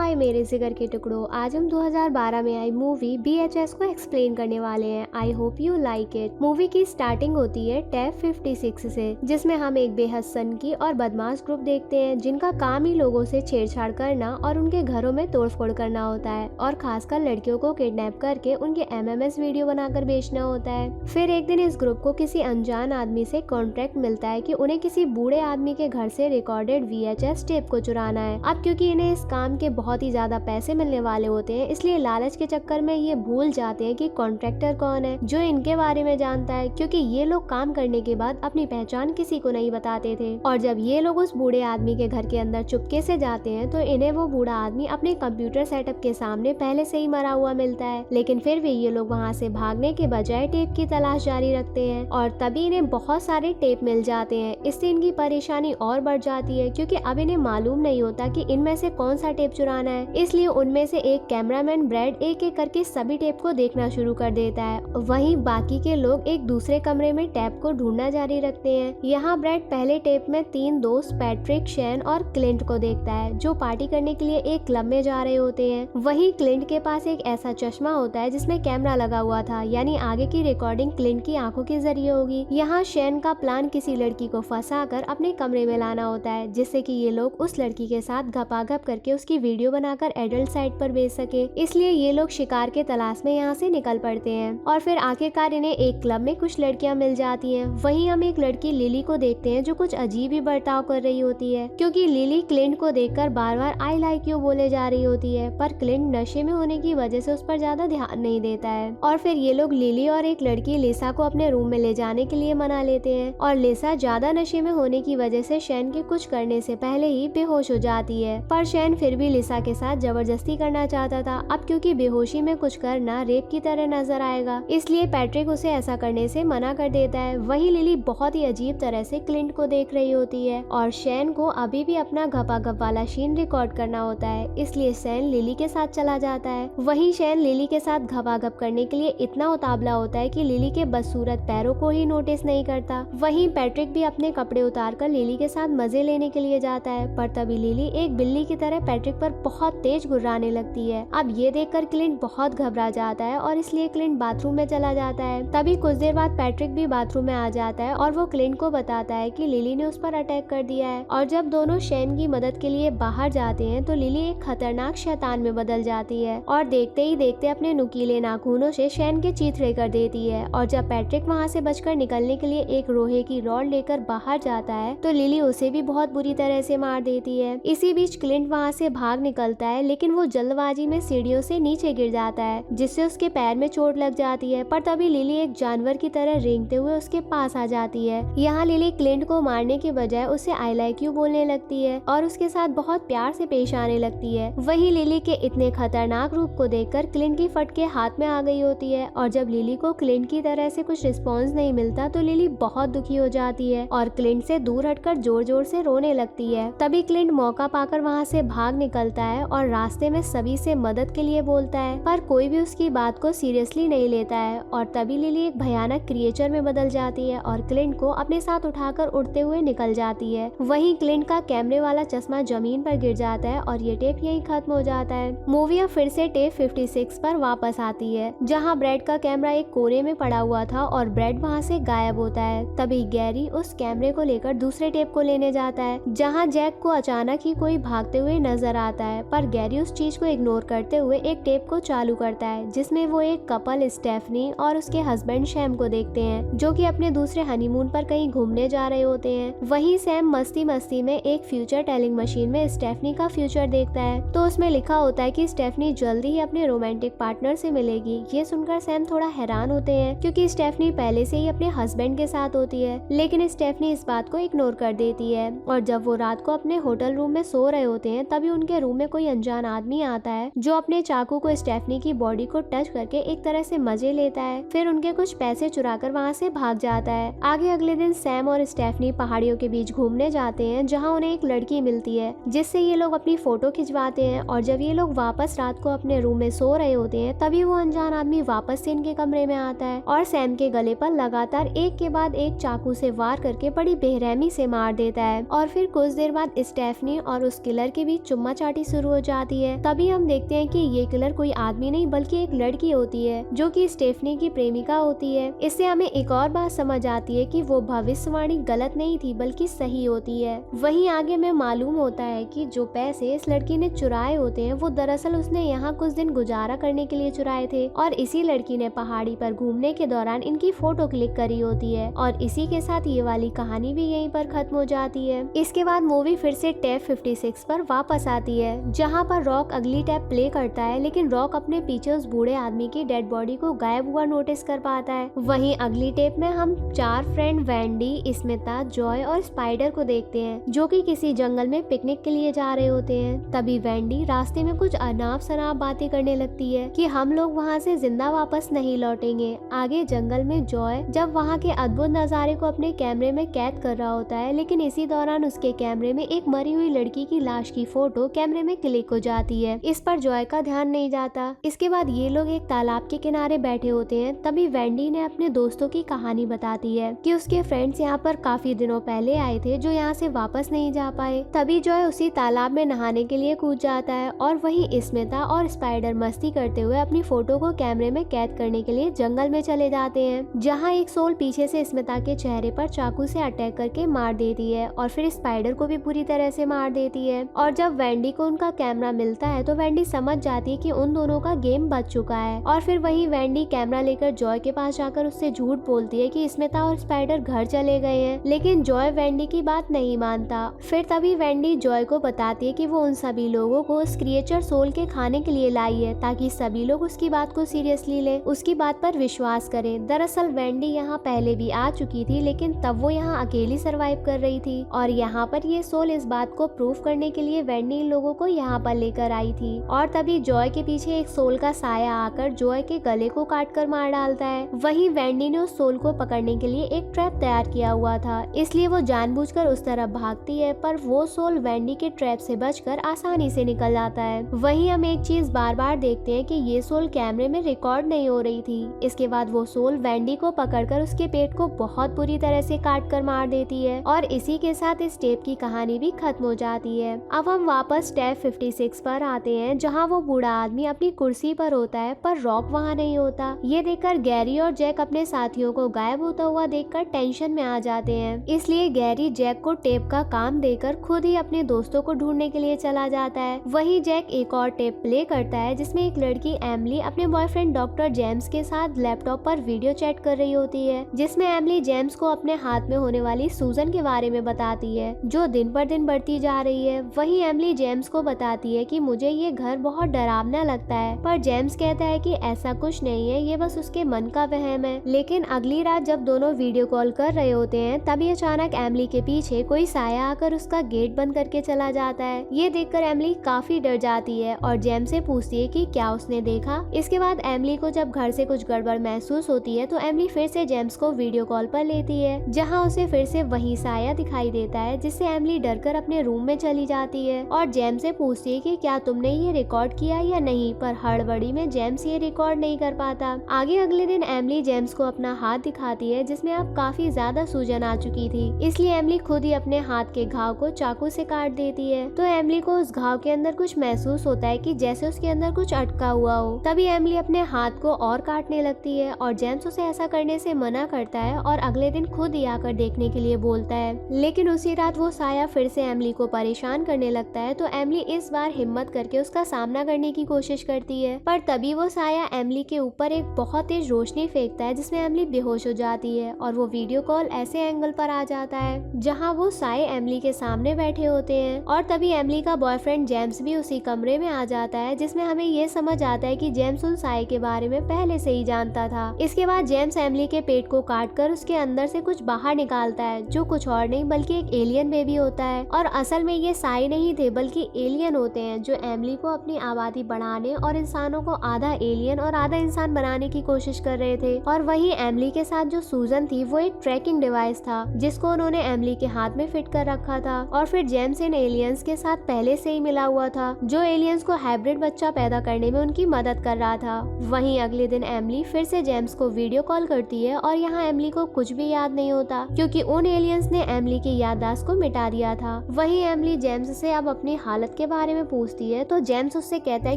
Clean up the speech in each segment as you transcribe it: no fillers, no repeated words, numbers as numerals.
हाय मेरे जिगर के टुकड़ों, आज हम 2012 में आई मूवी BHS को एक्सप्लेन करने वाले हैं। I hope you like it. Movie की स्टार्टिंग होती है टैब 56 से, जिसमें हम एक बेहद सनकी और बदमाश ग्रुप देखते हैं जिनका काम ही लोगों से छेड़छाड़ करना और उनके घरों में तोड़फोड़ करना होता है और खासकर लड़कियों को किडनैप करके उनके MMS वीडियो बनाकर बेचना होता है। फिर एक दिन इस ग्रुप को किसी अनजान आदमी से कॉन्ट्रैक्ट मिलता है कि उन्हें किसी बूढ़े आदमी के घर से रिकॉर्डेड VHS टेप को चुराना है। अब क्योंकि इन्हें इस काम के बहुत ही ज्यादा पैसे मिलने वाले होते हैं, इसलिए लालच के चक्कर में ये भूल जाते हैं कि कॉन्ट्रैक्टर कौन है जो इनके बारे में जानता है, क्योंकि ये लोग काम करने के बाद अपनी पहचान किसी को नहीं बताते थे। और जब ये लोग उस बूढ़े आदमी के घर के अंदर चुपके से जाते हैं तो इन्हें वो बूढ़ा आदमी अपने कंप्यूटर सेटअप के सामने पहले से ही मरा हुआ मिलता है। लेकिन फिर भी ये लोग वहाँ से भागने के बजाय टेप की तलाश जारी रखते हैं और तभी इन्हें बहुत सारे टेप मिल जाते हैं। इससे इनकी परेशानी और बढ़ जाती है, क्योंकि अब इन्हें मालूम नहीं होता कि इनमें से कौन सा टेप चुराना है। इसलिए उनमें से एक कैमरामैन ब्रैड एक एक करके सभी टेप को देखना शुरू कर देता है। वहीं बाकी के लोग एक दूसरे कमरे में टेप को ढूंढना जारी रखते हैं। यहाँ ब्रैड पहले टेप में 3 दोस्त पैट्रिक, शैन और क्लिंट को देखता है जो पार्टी करने के लिए एक क्लब में जा रहे होते हैं। वहीं क्लिंट के पास एक ऐसा चश्मा होता है जिसमें कैमरा लगा हुआ था, यानी आगे की रिकॉर्डिंग क्लिंट की आंखों के जरिए होगी। यहाँ शैन का प्लान किसी लड़की को फंसाकर अपने कमरे में लाना होता है, जिससे कि ये लोग उस लड़की के साथ घपाघप करके उसकी वीडियो बनाकर एडल्ट साइट पर भेज सके। इसलिए ये लोग शिकार के तलाश में यहाँ से निकल पड़ते हैं और फिर आखिरकार इन्हें एक क्लब में कुछ लड़कियां मिल जाती हैं। वहीं हम एक लड़की लिली को देखते हैं जो कुछ अजीब ही बर्ताव कर रही होती है, क्योंकि लिली क्लिंट को देखकर बार बार आई लाइक यू बोले जा रही होती है, पर क्लिंट नशे में होने की वजह से उस पर ज्यादा ध्यान नहीं देता है। और फिर ये लोग लिली और एक लड़की लिसा को अपने रूम में ले जाने के लिए मना लेते हैं और लिसा ज्यादा नशे में होने की वजह से शैन के कुछ करने से पहले ही बेहोश हो जाती है। पर शैन फिर भी लिसा के साथ जबरदस्ती करना चाहता था। अब क्योंकि बेहोशी में कुछ करना रेप की तरह नजर आएगा, इसलिए पैट्रिक उसे ऐसा करने से मना कर देता है। वहीं लिली बहुत ही अजीब तरह से क्लिंट को देख रही होती है और शैन को अभी भी अपना घपाघप वाला सीन रिकॉर्ड करना होता है, इसलिए शैन लिली के साथ चला जाता है। वहीं शैन लिली के साथ घपाघप करने के लिए इतना उतावला होता है कि लिली के बदसूरत पैरों को ही नोटिस नहीं करता। वहीं पैट्रिक भी अपने कपड़े उतारकर लिली के साथ मजे लेने के लिए जाता है, पर तभी लिली एक बिल्ली की तरह पैट्रिक पर बहुत तेज गुर्राने लगती है। अब ये देखकर क्लिंट बहुत घबरा जाता है और इसलिए क्लिंट बाथरूम में चला जाता है। तभी कुछ देर बाद पैट्रिक भी बाथरूम में आ जाता है और वो क्लिंट को बताता है कि लिली ने उस पर अटैक कर दिया है। और जब दोनों शैन की मदद के लिए बाहर जाते हैं तो लिली एक खतरनाक शैतान में बदल जाती है और देखते ही देखते अपने नुकीले नाखूनों से शैन के चीथड़े कर देती है। और जब पैट्रिक वहाँ से बचकर निकलने के लिए एक लोहे की रॉड लेकर बाहर जाता है तो लिली उसे भी बहुत बुरी तरह से मार देती है। इसी बीच क्लिंट वहाँ से भाग निकलता है, लेकिन वो जल्दबाजी में सीढ़ियों से नीचे गिर जाता है जिससे उसके पैर में चोट लग जाती है। पर तभी लिली एक जानवर की तरह रेंगते हुए उसके पास आ जाती है। यहाँ लिली क्लिंट को मारने के बजाय उसे आई लाइक यू बोलने लगती है और उसके साथ बहुत प्यार से पेश आने लगती है। वही लिली के इतने खतरनाक रूप को देखकर क्लिंट की फटके हाथ में आ गई होती है और जब लिली को क्लिंट की तरह से कुछ रिस्पॉन्स नहीं मिलता तो लिली बहुत दुखी हो जाती है और क्लिंट से दूर हटकर जोर जोर से रोने लगती है। तभी क्लिंट मौका पाकर वहाँ से भाग निकलता है और रास्ते में सभी से मदद के लिए बोलता है, पर कोई भी उसकी बात को सीरियसली नहीं लेता है। और तभी लिली एक भयानक क्रिएचर में बदल जाती है और क्लिंट को अपने साथ उठाकर उड़ते हुए निकल जाती है। वहीं क्लिंट का कैमरे वाला चश्मा जमीन पर गिर जाता है और ये टेप यहीं खत्म हो जाता है। मूवी अब फिर से टेप 56 पर वापस आती है, जहाँ ब्रैड का कैमरा एक कोने में पड़ा हुआ था और ब्रैड वहाँ से गायब होता है। तभी गैरी उस कैमरे को लेकर दूसरे टेप को लेने जाता है, जहाँ जैक को अचानक ही कोई भागते हुए नजर आता है, पर गैरी उस चीज को इग्नोर करते हुए एक टेप को चालू करता है जिसमें वो एक कपल स्टेफनी और उसके हस्बैंड सैम को देखते हैं जो कि अपने दूसरे हनीमून पर कहीं घूमने जा रहे होते हैं। वहीं सैम मस्ती मस्ती में एक फ्यूचर टेलिंग मशीन में स्टेफनी का फ्यूचर देखता है तो उसमें लिखा होता है कि स्टेफनी जल्दी ही अपने रोमांटिक पार्टनर से मिलेगी। ये सुनकर सैम थोड़ा हैरान होते हैं, क्योंकि स्टेफनी पहले से ही अपने हस्बैंड के साथ होती है, लेकिन स्टेफनी इस बात को इग्नोर कर देती है। और जब वो रात को अपने होटल रूम में सो रहे होते हैं तभी उनके रूम में कोई अनजान आदमी आता है जो अपने चाकू को स्टेफनी की बॉडी को टच करके एक तरह से मजे लेता है, फिर उनके कुछ पैसे चुराकर वहाँ से भाग जाता है। आगे अगले दिन सैम और स्टेफनी पहाड़ियों के बीच घूमने जाते हैं, जहाँ उन्हें एक लड़की मिलती है जिससे ये लोग अपनी फोटो खिंचवाते हैं। और जब ये लोग वापस रात को अपने रूम में सो रहे होते हैं तभी वो अनजान आदमी वापस से इनके कमरे में आता है और सैम के गले पर लगातार एक के बाद एक चाकू से वार करके बड़ी बेरहमी से मार देता है। और फिर कुछ देर बाद स्टेफनी और उस किलर के बीच चुम्मा चाटी शुरू हो जाती है। तभी हम देखते हैं कि ये किलर कोई आदमी नहीं बल्कि एक लड़की होती है जो कि स्टेफनी की प्रेमिका होती है। इससे हमें एक और बात समझ आती है कि वो भविष्यवाणी गलत नहीं थी बल्कि सही होती है। वहीं आगे में मालूम होता है कि जो पैसे इस लड़की ने चुराए होते हैं वो दरअसल उसने यहाँ कुछ दिन गुजारा करने के लिए चुराए थे और इसी लड़की ने पहाड़ी पर घूमने के दौरान इनकी फोटो क्लिक करी होती है और इसी के साथ ये वाली कहानी भी यहीं पर खत्म हो जाती है। इसके बाद मूवी फिर से टैब 56 पर वापस आती है जहाँ पर रॉक अगली टैब प्ले करता है, लेकिन रॉक अपने पीछे उस बूढ़े आदमी की डेड बॉडी को गायब हुआ नोटिस कर पाता है। वहीं अगली टेप में हम 4 फ्रेंड वेंडी, स्मिता, जॉय और स्पाइडर को देखते हैं जो कि किसी जंगल में पिकनिक के लिए जा रहे होते हैं। तभी वेंडी रास्ते में कुछ अनाप शनाप बातें करने लगती है कि हम लोग वहाँ से जिंदा वापस नहीं लौटेंगे। आगे जंगल में जॉय जब वहाँ के अद्भुत नजारे को अपने कैमरे में कैद कर रहा होता है, लेकिन इसी दौरान उसके कैमरे में एक मरी हुई लड़की की लाश की फोटो कैमरे में क्लिक हो जाती है। इस पर जॉय का ध्यान नहीं जाता। इसके बाद ये लोग एक तालाब के किनारे बैठे होते हैं। तभी वेंडी ने अपने दोस्तों की कहानी बताती है कि उसके फ्रेंड्स यहाँ पर काफी दिनों पहले आए थे जो यहाँ से वापस नहीं जा पाए। तभी जॉय उसी तालाब में नहाने के लिए कूद जाता है और वहीं स्मिता और स्पाइडर मस्ती करते हुए अपनी फोटो को कैमरे में कैद करने के लिए जंगल में चले जाते हैं, जहाँ एक सोल पीछे से स्मिता के चेहरे पर चाकू से अटैक करके मार देती है और फिर स्पाइडर को भी पूरी तरह से मार देती है। और जब वेंडी को उनका कैमरा मिलता है तो वेंडी समझ जाती है कि उन दोनों का गेम बच चुका है और फिर वहीं वेंडी कैमरा लेकर जॉय के पास जाकर उससे झूठ बोलती है कि स्मिता और स्पाइडर घर चले गए हैं, लेकिन जॉय वेंडी की बात नहीं मानता। फिर तभी वेंडी जॉय को बताती है कि वो उन सभी लोगों को उस क्रिएचर सोल के खाने के लिए लाई है ताकि सभी लोग उसकी बात को सीरियसली लें, उसकी बात पर विश्वास करें। दरअसल वेंडी यहाँ पहले भी आ चुकी थी, लेकिन तब वो यहाँ अकेली सरवाइव कर रही थी और यहाँ पर ये सोल इस बात को प्रूव करने के लिए वेंडी इन लोगों को यहाँ पर लेकर आई थी। और तभी जॉय के पीछे एक सोल का साया आकर जॉय के गले को काट कर मार डालता है। वहीं वेंडी ने उस सोल को पकड़ने के लिए एक ट्रैप तैयार किया हुआ था, इसलिए वो जानबूझकर उस तरफ भागती है, पर वो सोल वेंडी के ट्रैप से बचकर आसानी से निकल जाता है। वहीं हम एक चीज बार बार देखते हैं कि ये सोल कैमरे में रिकॉर्ड नहीं हो रही थी। इसके बाद वो सोल वेंडी को पकड़कर उसके पेट को बहुत बुरी तरह से काट कर मार देती है और इसी के साथ इस टेप की कहानी भी खत्म हो जाती है। अब हम वापस टैब 56 पर आते हैं जहाँ वो बूढ़ा आदमी अपनी कुर्सी पर होता है पर रॉक वहाँ नहीं होता। ये देखकर गैरी और जैक अपने साथियों को गायब होता हुआ देखकर टेंशन में आ जाते हैं, इसलिए गैरी जैक को टेप का काम देकर खुद ही अपने दोस्तों को ढूंढने के लिए चला जाता है। वहीं जैक एक और टेप प्ले करता है जिसमें एक लड़की एमिली अपने बॉयफ्रेंड डॉक्टर जेम्स के साथ लैपटॉप पर वीडियो चैट कर रही होती है, जिसमें एमिली जेम्स को अपने हाथ में होने वाली सूजन के बारे में बताती है जो दिन पर दिन बढ़ती जा रही है। वहीं एमिली जेम्स को बताती है कि मुझे ये घर बहुत डरावना लगता है, पर जेम्स कहता है कि ऐसा कुछ नहीं है, ये बस उसके मन का वहम है। लेकिन अगली रात जब दोनों वीडियो कॉल कर रहे होते हैं तभी अचानक एमिली के पीछे कोई साया आकर उसका गेट बंद करके चला जाता है। ये देखकर एमिली काफी डर जाती है और जेम्स से पूछती है कि क्या उसने देखा। इसके बाद एमिली को जब घर से कुछ गड़बड़ महसूस होती है तो एमिली फिर से जेम्स को वीडियो कॉल पर लेती है, जहाँ उसे फिर से वही साया दिखाई देता है, जिससे एमिली डरकर अपने रूम में चली जाती है और जेम्स से पूछती है कि क्या तुमने ये रिकॉर्ड किया या नहीं, पर हड़बड़ी में जेम्स ये रिकॉर्ड नहीं कर पाता। आगे अगले दिन एमिली जेम्स को अपना हाथ दिखाती है जिसमें अब काफी ज्यादा सूजन आ चुकी थी, इसलिए एमिली खुद ही अपने हाथ के घाव को चाकू से काट देती है। तो एमिली को उस घाव के अंदर कुछ महसूस होता है कि जैसे उसके अंदर कुछ अटका हुआ हो। तभी एमिली अपने हाथ को और काटने लगती है और जेम्स उसे ऐसा करने से मना करता है और अगले दिन खुद ही आकर देखने के लिए बोलता है। लेकिन उसी रात वो साया फिर से एमिली को परेशान करने लगता है, तो एमिली इस बार हिम्मत करके उसका सामना करने की कोशिश करती है, पर तभी वो साया एमिली के ऊपर एक बहुत तेज रोशनी फेंकता है जिसमें एमिली बेहोश हो जाती है और वो वीडियो कॉल ऐसे एंगल पर आ जाता है जहाँ वो साए एमिली के सामने बैठे होते हैं। और तभी एमिली का बॉयफ्रेंड जेम्स भी उसी कमरे में आ जाता है, जिसमें हमें ये समझ आता है कि जेम्स उन साए के बारे में पहले से ही जानता था। इसके बाद जेम्स एमिली के पेट को काटकर उसके अंदर से कुछ बाहर निकालता है जो कुछ और नहीं बल्कि एक एलियन बेबी होता है, और असल में ये साए नहीं थे बल्कि एलियन होते हैं जो एमिली को अपनी आबादी बढ़ाने और इंसानों को आधा एलियन और आधा इंसान बनाने की कोशिश कर रहे थे। और वहीं एमिली के साथ जो सूजन थी वो एक ट्रैकिंग डिवाइस था जिसको उन्होंने एमिली के हाथ में फिट कर रखा था। और फिर जेम्स इन एलियंस के साथ पहले से ही मिला हुआ था जो एलियंस को हाइब्रिड बच्चा पैदा करने में उनकी मदद कर रहा था। वहीं अगले दिन एमिली फिर से जेम्स को वीडियो कॉल करती है और यहाँ एमिली को कुछ भी याद नहीं होता क्योंकि उन एलियंस ने एमिली की याददाश्त को मिटा दिया था। वहीं एमिली जेम्स से अब अपनी हालत के के बारे में पूछती है तो जेम्स उससे कहता है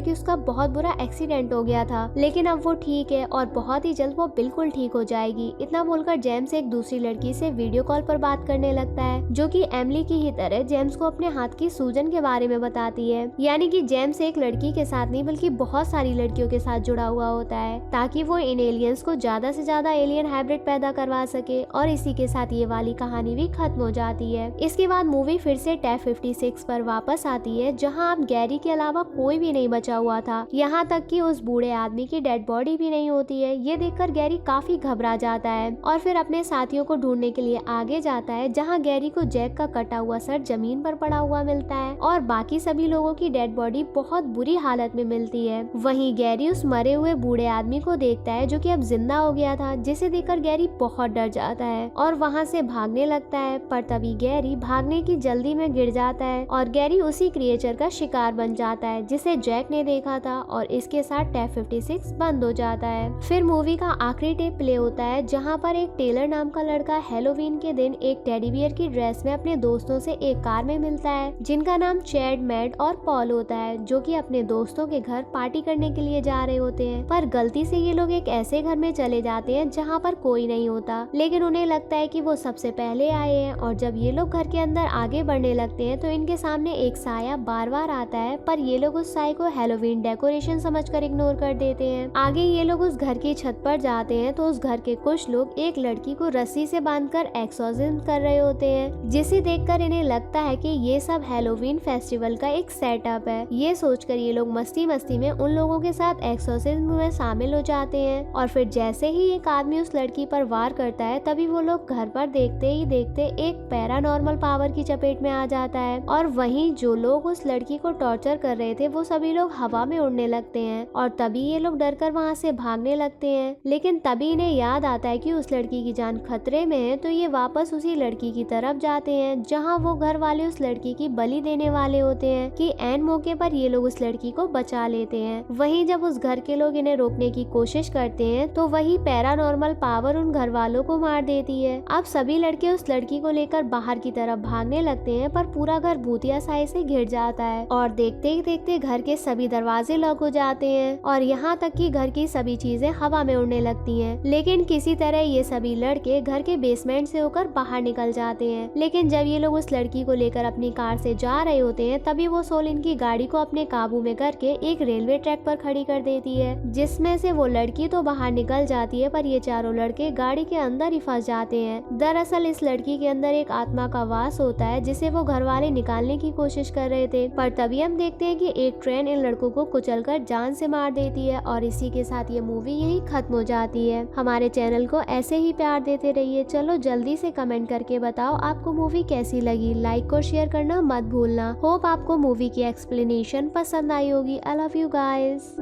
कि उसका बहुत बुरा एक्सीडेंट हो गया था, लेकिन अब वो ठीक है और बहुत ही जल्द वो बिल्कुल ठीक हो जाएगी। इतना बोलकर जेम्स एक दूसरी लड़की से वीडियो कॉल पर बात करने लगता है, जो कि एमिली की ही तरह जेम्स को अपने हाथ की सूजन के बारे में बताती है। यानी कि जेम्स एक लड़की के साथ नहीं बल्कि बहुत सारी लड़कियों के साथ जुड़ा हुआ होता है, ताकि वो इन एलियंस को ज्यादा से ज्यादा एलियन हाइब्रिड पैदा करवा सके। और इसी के साथ ये वाली कहानी भी खत्म हो जाती है। इसके बाद मूवी फिर से टैफ 56 पर वापस आती है, जहाँ अब गैरी के अलावा कोई भी नहीं बचा हुआ था। यहाँ तक कि उस बूढ़े आदमी की डेड बॉडी भी नहीं होती है। ये देखकर गैरी काफी घबरा जाता है और फिर अपने साथियों को ढूंढने के लिए आगे जाता है, जहाँ गैरी को जैक का कटा हुआ सर जमीन पर पड़ा हुआ मिलता है और बाकी सभी लोगों की डेड बॉडी बहुत बुरी हालत में मिलती है। वहीं गैरी उस मरे हुए बूढ़े आदमी को देखता है, जो कि अब जिंदा हो गया था, जिसे देखकर गैरी बहुत डर जाता है और वहाँ से भागने लगता है। पर तभी गैरी भागने की जल्दी में गिर जाता है और गैरी उसी क्रिएचर का शिकार बन जाता है जिसे जैक ने देखा था, और इसके साथ टैफ 56 बंद हो जाता है। फिर मूवी का आखिरी टेप प्ले होता है, जहाँ पर एक टेलर नाम का लड़का हैलोवीन के दिन एक टेडी बियर की ड्रेस में अपने दोस्तों से एक कार में मिलता है, जिनका नाम चैड, मैड और पॉल होता है, जो कि अपने दोस्तों के घर पार्टी करने के लिए जा रहे होते हैं। पर गलती से ये लोग एक ऐसे घर में चले जाते हैं जहाँ पर कोई नहीं होता, लेकिन उन्हें लगता है कि वो सबसे पहले आए हैं। और जब ये लोग घर के अंदर आगे बढ़ने लगते हैं तो इनके सामने एक साया बार बार आता है, पर ये लोग उस साये को हैलोवीन डेकोरेशन समझकर इग्नोर कर देते हैं। आगे ये लोग उस घर की छत पर जाते हैं तो उस घर के कुछ लोग एक लड़की को रस्सी से बांधकर एक्सोर्सिज्म कर रहे होते हैं, जिसे देखकर इन्हें लगता है कि ये सब हैलोवीन फेस्टिवल का एक सेटअप है। ये सोचकर ये लोग मस्ती मस्ती में उन लोगों के साथ एक्सोर्सिज्म में शामिल हो जाते हैं। और फिर जैसे ही एक आदमी उस लड़की पर वार करता है, तभी वो लोग घर पर देखते ही देखते एक पैरानॉर्मल पावर की चपेट में आ जाता है। और वहीं जो लोग उस लड़की को टॉर्चर कर रहे थे वो सभी लोग हवा में उड़ने लगते हैं और तभी ये लोग डरकर वहाँ से भागने लगते हैं। लेकिन तभी इन्हें याद आता है कि उस लड़की की जान खतरे में है, तो ये वापस उसी लड़की की तरफ जाते हैं, जहाँ वो घर वाले उस लड़की की बलि देने वाले होते हैं कि एन मौके पर ये लोग उस लड़की को बचा लेते हैं। वहीं जब उस घर के लोग इन्हें रोकने की कोशिश करते हैं तो वही पैरानॉर्मल पावर उन घर वालों को मार देती है। अब सभी लड़के उस लड़की को लेकर बाहर की तरफ भागने लगते हैं, पर पूरा घर भूतिया साए से घिर जाता है और देखते ही देखते घर के सभी दरवाजे लॉक हो जाते हैं और यहाँ तक कि घर की सभी चीजें हवा में उड़ने लगती हैं। लेकिन किसी तरह ये सभी लड़के घर के बेसमेंट से होकर बाहर निकल जाते हैं। लेकिन जब ये लोग उस लड़की को लेकर अपनी कार से जा रहे होते हैं, तभी वो सोल इनकी गाड़ी को अपने काबू में करके एक रेलवे ट्रैक पर खड़ी कर देती है, जिसमें से वो लड़की तो बाहर निकल जाती है, पर ये चारों लड़के गाड़ी के अंदर ही फंस जाते हैं। दरअसल इस लड़की के अंदर एक आत्मा का वास होता है, जिसे वो घर वाले निकालने की कोशिश कर रहे थे, पर तभी हम देखते हैं कि एक ट्रेन इन लड़कों को कुचलकर जान से मार देती है। और इसी के साथ ये मूवी यही खत्म हो जाती है। हमारे चैनल को ऐसे ही प्यार देते रहिए। चलो जल्दी से कमेंट करके बताओ आपको मूवी कैसी लगी। लाइक और शेयर करना मत भूलना। होप आपको मूवी की एक्सप्लेनेशन पसंद आई होगी। I love you guys.